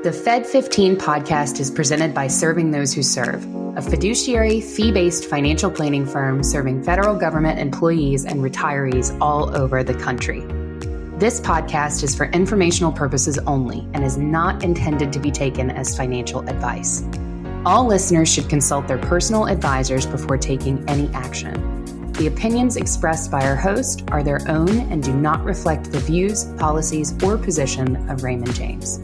The Fed15 podcast is presented by Serving Those Who Serve, a fiduciary, fee-based financial planning firm serving federal government employees and retirees all over the country. This podcast is for informational purposes only and is not intended to be taken as financial advice. All listeners should consult their personal advisors before taking any action. The opinions expressed by our host are their own and do not reflect the views, policies, or position of Raymond James.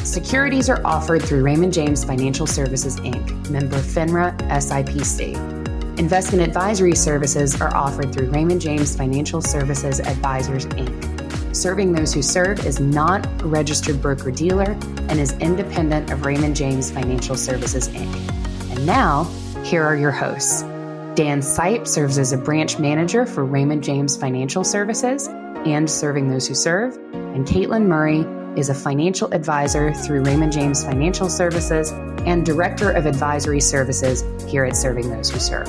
Securities are offered through Raymond James Financial Services, Inc., member FINRA SIPC. Investment advisory services are offered through Raymond James Financial Services Advisors, Inc. Serving Those Who Serve is not a registered broker-dealer and is independent of Raymond James Financial Services, Inc. And now, here are your hosts. Dan Sipe serves as a branch manager for Raymond James Financial Services and Serving Those Who Serve, and Katelyn Murray is a financial advisor through Raymond James Financial Services and Director of Advisory Services here at Serving Those Who Serve.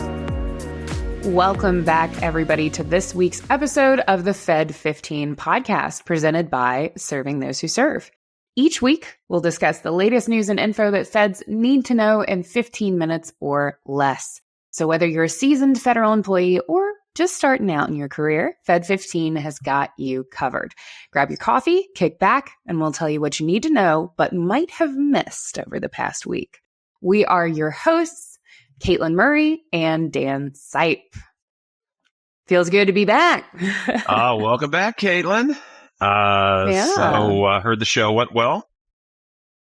Welcome back, everybody, to this week's episode of the Fed15 podcast presented by Serving Those Who Serve. Each week, we'll discuss the latest news and info that feds need to know in 15 minutes or less. So whether you're a seasoned federal employee or just starting out in your career, Fed15 has got you covered. Grab your coffee, kick back, and we'll tell you what you need to know but might have missed over the past week. We are your hosts, Katelyn Murray and Dan Sipe. Feels good to be back. Welcome back, Katelyn. So heard the show went well.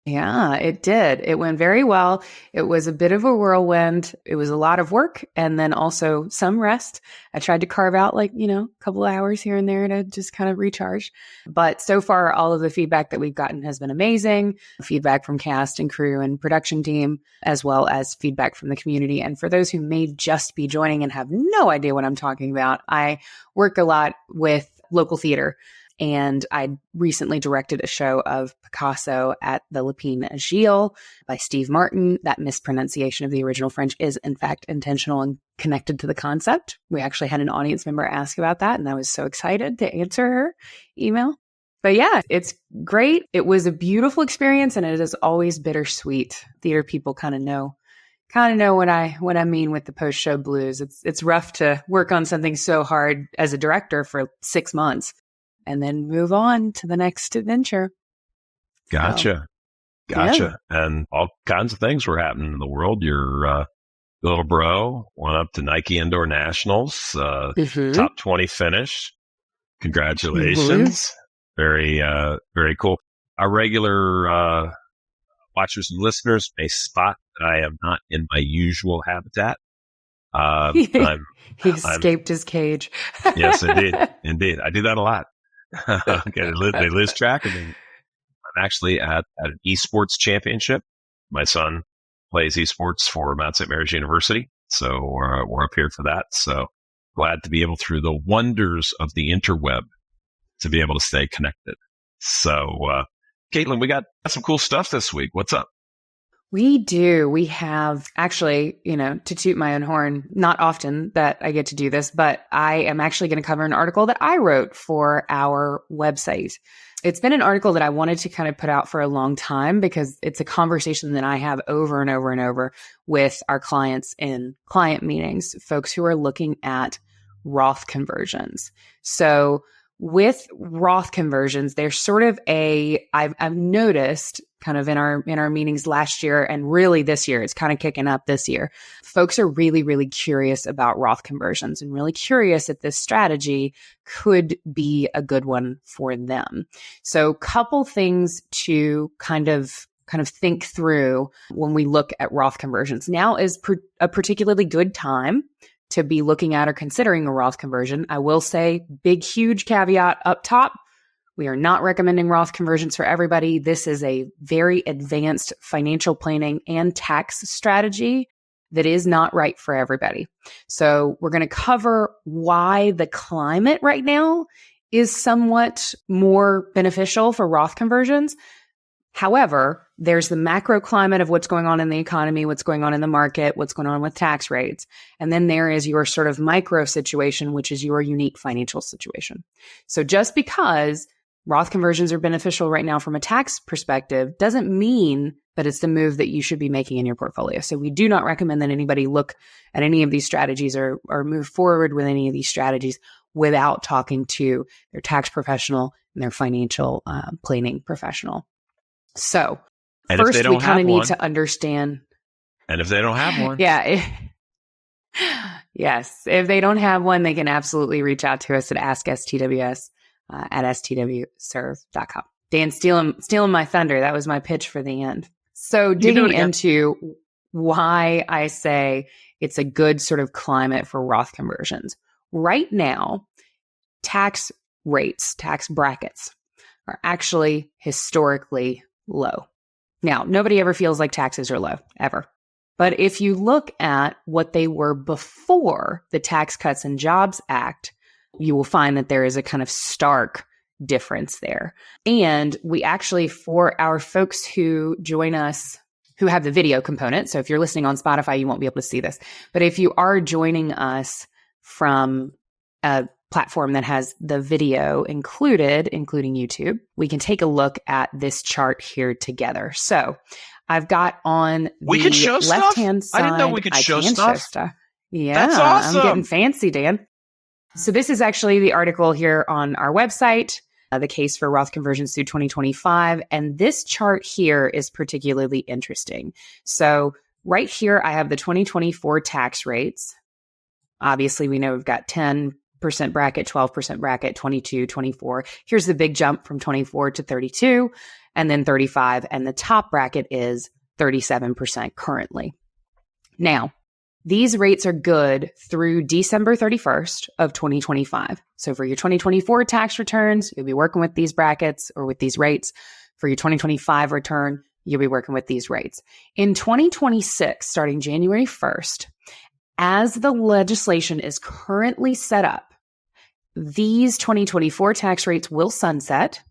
Yeah, it did. It went very well. It was a bit of a whirlwind. It was a lot of work and then also some rest. I tried to carve out a couple of hours here and there to just kind of recharge. But so far, all of the feedback that we've gotten has been amazing. Feedback from cast and crew and production team, as well as feedback from the community. And for those who may just be joining and have no idea what I'm talking about, I work a lot with local theater. And I recently directed a show of Picasso at the Lapine Agile by Steve Martin. That mispronunciation of the original French is, in fact, intentional and connected to the concept. We actually had an audience member ask about that, and I was so excited to answer her email. But yeah, it's great. It was a beautiful experience, and it is always bittersweet. Theater people kind of know what I mean with the post-show blues. It's rough to work on something so hard as a director for 6 months. And then move on to the next adventure. Gotcha. Yeah. And all kinds of things were happening in the world. Your little bro went up to Nike Indoor Nationals, top 20 finish. Congratulations. Very cool. Our regular watchers and listeners may spot that I am not in my usual habitat. He escaped his cage. Yes, indeed. I do that a lot. They lose track of me. I'm actually at an esports championship. My son plays esports for Mount St. Mary's University, so we're up here for that. So glad to be able, through the wonders of the interweb, to be able to stay connected. So, Katelyn, we got some cool stuff this week. What's up? We do. We have actually, to toot my own horn, not often that I get to do this, but I am actually going to cover an article that I wrote for our website. It's been an article that I wanted to kind of put out for a long time because it's a conversation that I have over and over and over with our clients in client meetings, folks who are looking at Roth conversions. So with Roth conversions, there's sort of I've noticed kind of in our meetings last year and really this year, it's kind of kicking up this year. Folks are really, really curious about Roth conversions and really curious if this strategy could be a good one for them. So couple things to kind of think through when we look at Roth conversions. Now is a particularly good time to be looking at or considering a Roth conversion. I will say, big, huge caveat up top. We are not recommending Roth conversions for everybody. This is a very advanced financial planning and tax strategy that is not right for everybody. So we're going to cover why the climate right now is somewhat more beneficial for Roth conversions. However, there's the macro climate of what's going on in the economy, what's going on in the market, what's going on with tax rates. And then there is your sort of micro situation, which is your unique financial situation. So just because Roth conversions are beneficial right now from a tax perspective doesn't mean that it's the move that you should be making in your portfolio. So we do not recommend that anybody look at any of these strategies or move forward with any of these strategies without talking to their tax professional and their financial planning professional. So first, we kind of need to understand. And if they don't have one. Yeah. Yes. If they don't have one, they can absolutely reach out to us at AskSTWS at STWServe.com. Dan, stealing my thunder. That was my pitch for the end. So digging into why I say it's a good sort of climate for Roth conversions. Right now, tax rates, tax brackets are actually historically low. Now, nobody ever feels like taxes are low, ever. But if you look at what they were before the Tax Cuts and Jobs Act, you will find that there is a kind of stark difference there. And we actually, for our folks who join us, who have the video component, so if you're listening on Spotify, you won't be able to see this. But if you are joining us from a platform that has the video included, including YouTube, we can take a look at this chart here together. So I've got on the left-hand side. I didn't know we could show stuff. Yeah, that's awesome. I'm getting fancy, Dan. So this is actually the article here on our website, the case for Roth conversions through 2025. And this chart here is particularly interesting. So right here, I have the 2024 tax rates. Obviously, we know we've got 10% bracket, 12% bracket, 22, 24. Here's the big jump from 24 to 32, and then 35. And the top bracket is 37% currently. Now, these rates are good through December 31st of 2025. So for your 2024 tax returns, you'll be working with these brackets or with these rates. For your 2025 return, you'll be working with these rates. In 2026, starting January 1st, as the legislation is currently set up, these 2024 tax rates will sunset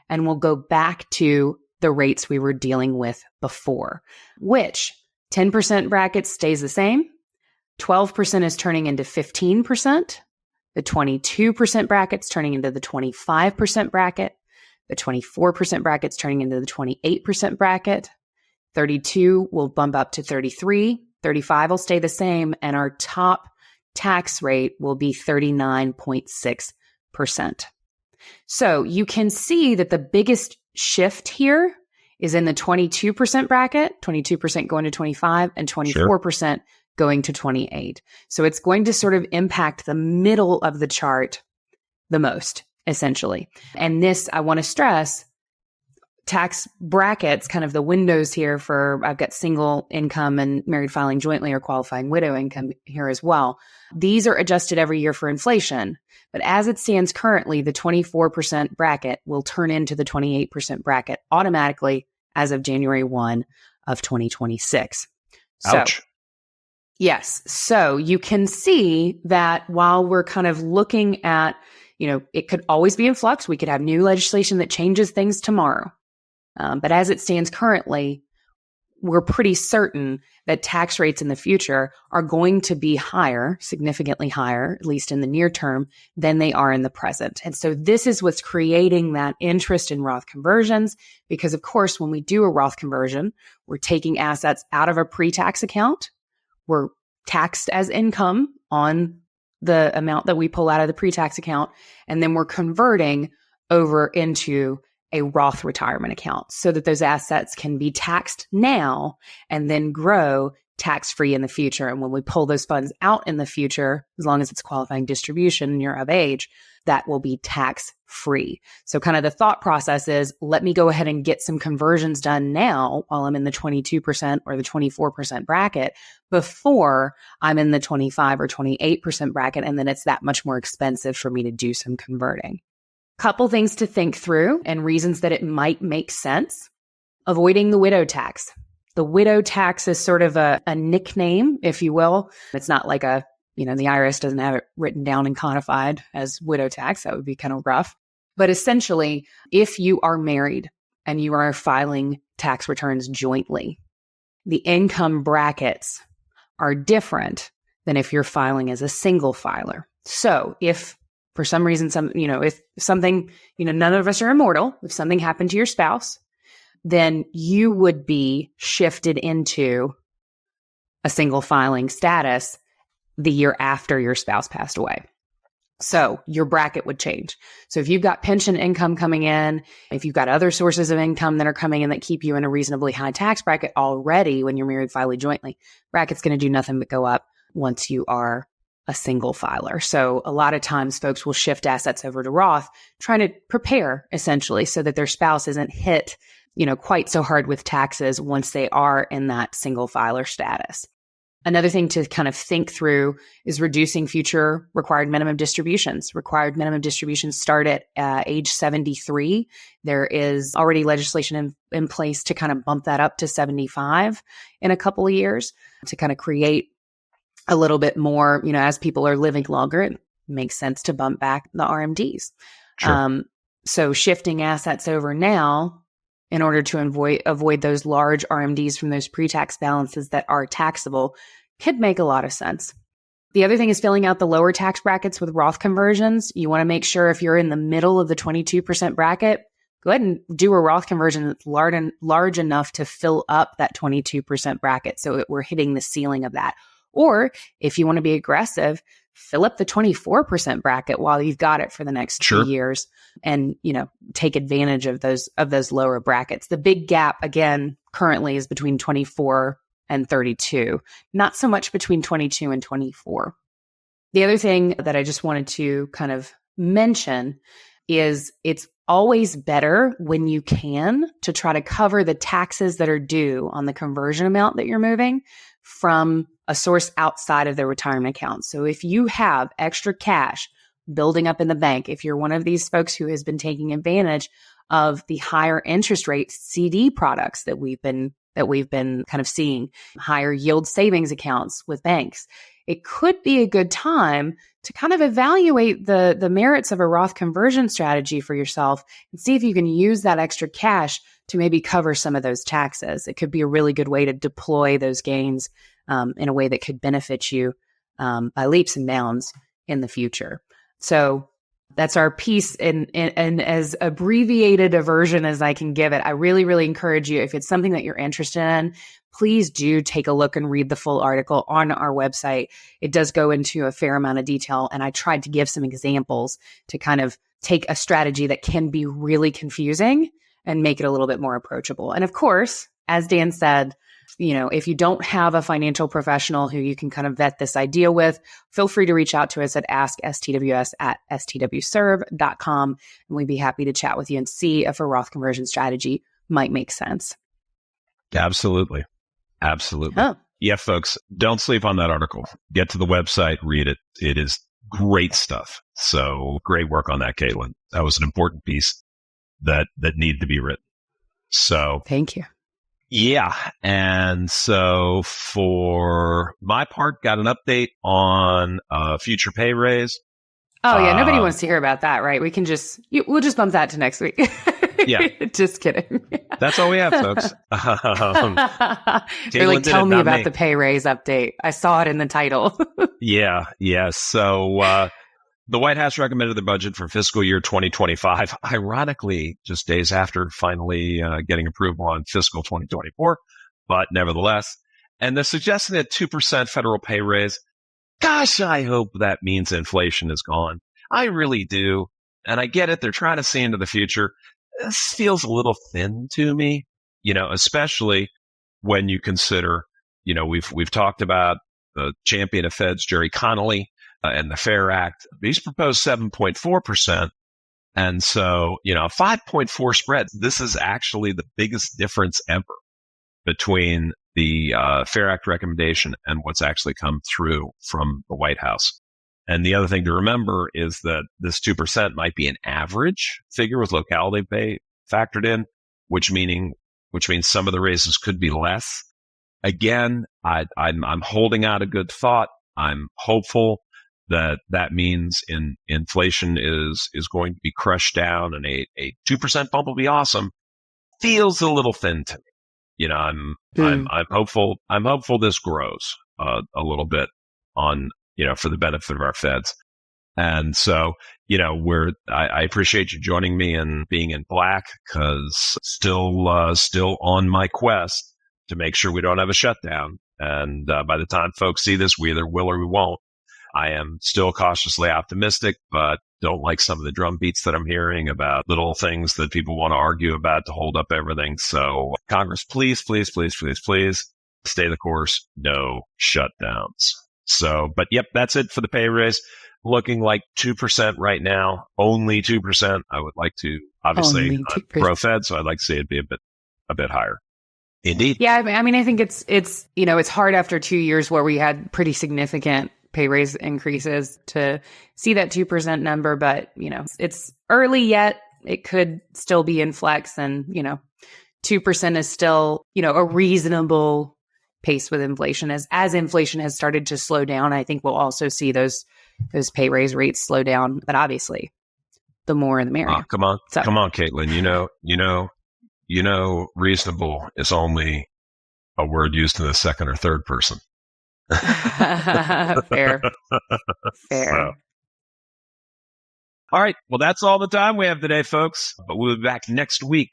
and will go back to the rates we were dealing with before, which 10% bracket stays the same. 12% is turning into 15%. The 22% bracket's turning into the 25% bracket. The 24% bracket's turning into the 28% bracket. 32 will bump up to 33. 35 will stay the same. And our top tax rate will be 39.6%. So you can see that the biggest shift here is in the 22% bracket, 22% going to 25 and 24% going to 28. So it's going to sort of impact the middle of the chart the most, essentially. And this, I want to stress, tax brackets, kind of the windows here for, I've got single income and married filing jointly or qualifying widow income here as well. These are adjusted every year for inflation. But as it stands currently, the 24% bracket will turn into the 28% bracket automatically as of January 1 of 2026. Ouch. So, yes. So you can see that while we're kind of looking at, it could always be in flux. We could have new legislation that changes things tomorrow. But as it stands currently, we're pretty certain that tax rates in the future are going to be higher, significantly higher, at least in the near term, than they are in the present. And so this is what's creating that interest in Roth conversions, because of course, when we do a Roth conversion, we're taking assets out of a pre-tax account. We're taxed as income on the amount that we pull out of the pre-tax account, and then we're converting over into a Roth retirement account so that those assets can be taxed now and then grow tax-free in the future. And when we pull those funds out in the future, as long as it's qualifying distribution and you're of age, that will be tax-free. So kind of the thought process is, let me go ahead and get some conversions done now while I'm in the 22% or the 24% bracket before I'm in the 25 or 28% bracket. And then it's that much more expensive for me to do some converting. Couple things to think through and reasons that it might make sense. Avoiding the widow tax. The widow tax is sort of a nickname, if you will. It's not like the IRS doesn't have it written down and codified as widow tax. That would be kind of rough. But essentially, if you are married and you are filing tax returns jointly, the income brackets are different than if you're filing as a single filer. So if for some reason, if something, none of us are immortal. If something happened to your spouse, then you would be shifted into a single filing status the year after your spouse passed away. So your bracket would change. So if you've got pension income coming in, if you've got other sources of income that are coming in that keep you in a reasonably high tax bracket already when you're married filing jointly, bracket's going to do nothing but go up once you are a single filer. So a lot of times folks will shift assets over to Roth, trying to prepare essentially so that their spouse isn't hit, quite so hard with taxes once they are in that single filer status. Another thing to kind of think through is reducing future required minimum distributions. Required minimum distributions start at age 73. There is already legislation in place to kind of bump that up to 75 in a couple of years to kind of create a little bit more, as people are living longer, it makes sense to bump back the RMDs. Sure. So shifting assets over now in order to avoid those large RMDs from those pre-tax balances that are taxable could make a lot of sense. The other thing is filling out the lower tax brackets with Roth conversions. You want to make sure if you're in the middle of the 22% bracket, go ahead and do a Roth conversion that's large enough to fill up that 22% bracket so that we're hitting the ceiling of that. Or if you want to be aggressive, fill up the 24% bracket while you've got it for the next 2 years and, take advantage of those lower brackets. The big gap, again, currently is between 24 and 32, not so much between 22 and 24. The other thing that I just wanted to kind of mention is it's always better when you can to try to cover the taxes that are due on the conversion amount that you're moving from a source outside of their retirement account. So if you have extra cash building up in the bank, if you're one of these folks who has been taking advantage of the higher interest rate CD products that we've been kind of seeing, higher yield savings accounts with banks, it could be a good time to kind of evaluate the merits of a Roth conversion strategy for yourself and see if you can use that extra cash to maybe cover some of those taxes. It could be a really good way to deploy those gains in a way that could benefit you by leaps and bounds in the future. So that's our piece in as abbreviated a version as I can give it. I really, really encourage you, if it's something that you're interested in, please do take a look and read the full article on our website. It does go into a fair amount of detail, and I tried to give some examples to kind of take a strategy that can be really confusing and make it a little bit more approachable. And of course, as Dan said, if you don't have a financial professional who you can kind of vet this idea with, feel free to reach out to us at askstws@stwserve.com, and we'd be happy to chat with you and see if a Roth conversion strategy might make sense. Absolutely. Oh. Yeah, folks, don't sleep on that article. Get to the website, read it. It is great stuff. So great work on that, Katelyn. That was an important piece that needed to be written. So thank you. Yeah. And so for my part, got an update on future pay raise. Oh, yeah. Nobody wants to hear about that, right? We'll just bump that to next week. Yeah. Just kidding. That's all we have, folks. They're like, tell me about the pay raise update. I saw it in the title. Yeah. So the White House recommended the budget for fiscal year 2025, ironically, just days after finally getting approval on fiscal 2024, but nevertheless. And they're suggesting a 2% federal pay raise. Gosh, I hope that means inflation is gone. I really do. And I get it. They're trying to see into the future. This feels a little thin to me, especially when you consider, we've talked about the champion of Feds, Jerry Connolly, and the FAIR Act. He's proposed 7.4%. And so, 5.4 spread. This is actually the biggest difference ever between the FAIR Act recommendation and what's actually come through from the White House. And the other thing to remember is that this 2% might be an average figure with locality pay factored in, which means some of the raises could be less. Again, I'm holding out a good thought. I'm hopeful that means inflation is going to be crushed down, and a 2% bump will be awesome. Feels a little thin to me. I'm hopeful. I'm hopeful this grows a little bit on, for the benefit of our feds. And so, I appreciate you joining me and being in black, because still on my quest to make sure we don't have a shutdown. And by the time folks see this, we either will or we won't. I am still cautiously optimistic, but don't like some of the drum beats that I'm hearing about little things that people want to argue about to hold up everything. So Congress, please, please, please, please, please stay the course. No shutdowns. So, but yep, that's it for the pay raise. Looking like 2% right now, only 2%. I would like to, obviously, pro-Fed, so I'd like to see it be a bit higher. Indeed. Yeah, I mean, I think it's hard after 2 years where we had pretty significant pay raise increases to see that 2% number, but, it's early yet. It could still be in flex, and, 2% is still, a reasonable pace with inflation. As inflation has started to slow down, I think we'll also see those pay raise rates slow down, but obviously the more the merrier. Come on, Katelyn. Reasonable is only a word used in the second or third person. Fair. So. All right. Well, that's all the time we have today, folks. But we'll be back next week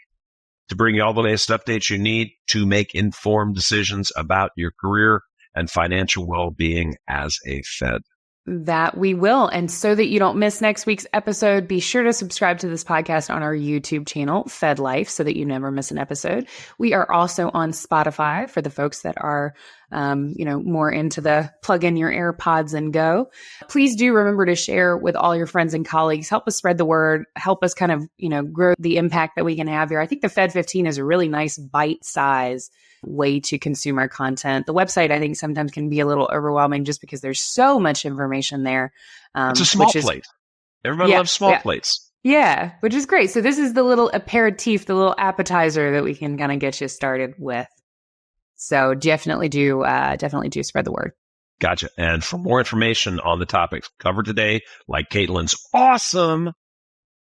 to bring you all the latest updates you need to make informed decisions about your career and financial well-being as a Fed. That we will. And so that you don't miss next week's episode, be sure to subscribe to this podcast on our YouTube channel, Fed Life, so that you never miss an episode. We are also on Spotify for the folks that are, more into the plug in your AirPods and go. Please do remember to share with all your friends and colleagues. Help us spread the word. Help us kind of, grow the impact that we can have here. I think the Fed15 is a really nice bite size way to consume our content. The website, I think, sometimes can be a little overwhelming just because there's so much information there. It's a small plate. Everybody loves small plates. Yeah, which is great. So this is the little aperitif, the little appetizer that we can kind of get you started with. So definitely do spread the word. Gotcha. And for more information on the topics covered today, like Katelyn's awesome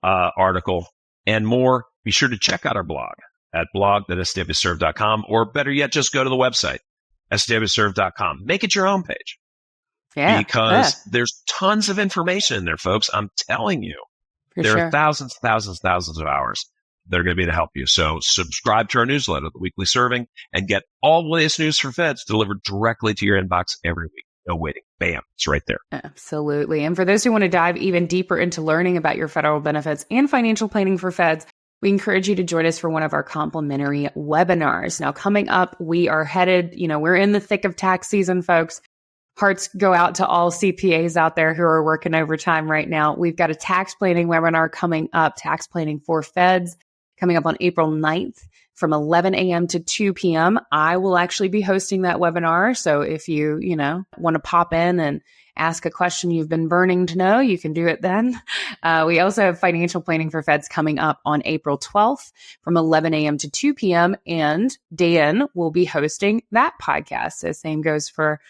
article and more, be sure to check out our blog at blog.stwserve.com, or better yet, just go to the website, stwserve.com. Make it your own page. Yeah. Because there's tons of information in there, folks. I'm telling you. There are thousands of hours that are going to be to help you. So subscribe to our newsletter, The Weekly Serving, and get all the latest news for Feds delivered directly to your inbox every week. No waiting. Bam. It's right there. Absolutely. And for those who want to dive even deeper into learning about your federal benefits and financial planning for Feds, we encourage you to join us for one of our complimentary webinars. Now, coming up, we are headed, we're in the thick of tax season, folks. Hearts go out to all CPAs out there who are working overtime right now. We've got a tax planning webinar coming up, Tax Planning for Feds, coming up on April 9th from 11 a.m. to 2 p.m. I will actually be hosting that webinar. So if you, want to pop in and ask a question you've been burning to know, you can do it then. We also have Financial Planning for Feds coming up on April 12th from 11 a.m. to 2 p.m. And Dan will be hosting that podcast. So same goes for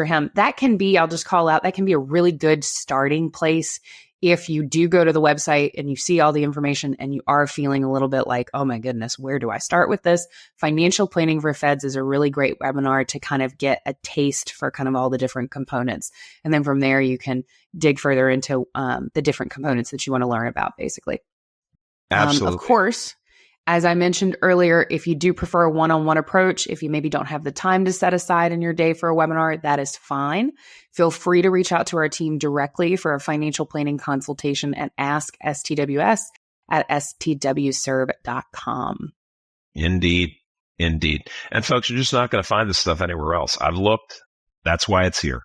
him. That can be, I'll just call out, that can be a really good starting place if you do go to the website and you see all the information and you are feeling a little bit like, oh my goodness, where do I start with this? Financial Planning for Feds is a really great webinar to kind of get a taste for kind of all the different components. And then from there, you can dig further into the different components that you want to learn about, basically. Absolutely. Of course, as I mentioned earlier, if you do prefer a one-on-one approach, if you maybe don't have the time to set aside in your day for a webinar, that is fine. Feel free to reach out to our team directly for a financial planning consultation at Ask STWS at STWserve.com. Indeed. And folks, you're just not going to find this stuff anywhere else. I've looked. That's why it's here.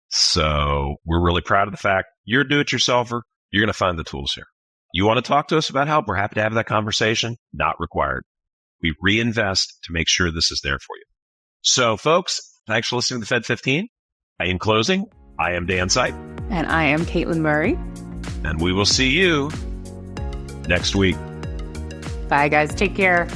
So we're really proud of the fact you're a do-it-yourselfer. You're going to find the tools here. You want to talk to us about help? We're happy to have that conversation. Not required. We reinvest to make sure this is there for you. So, folks, thanks for listening to Fed15. In closing, I am Dan Sipe. And I am Katelyn Murray. And we will see you next week. Bye, guys. Take care.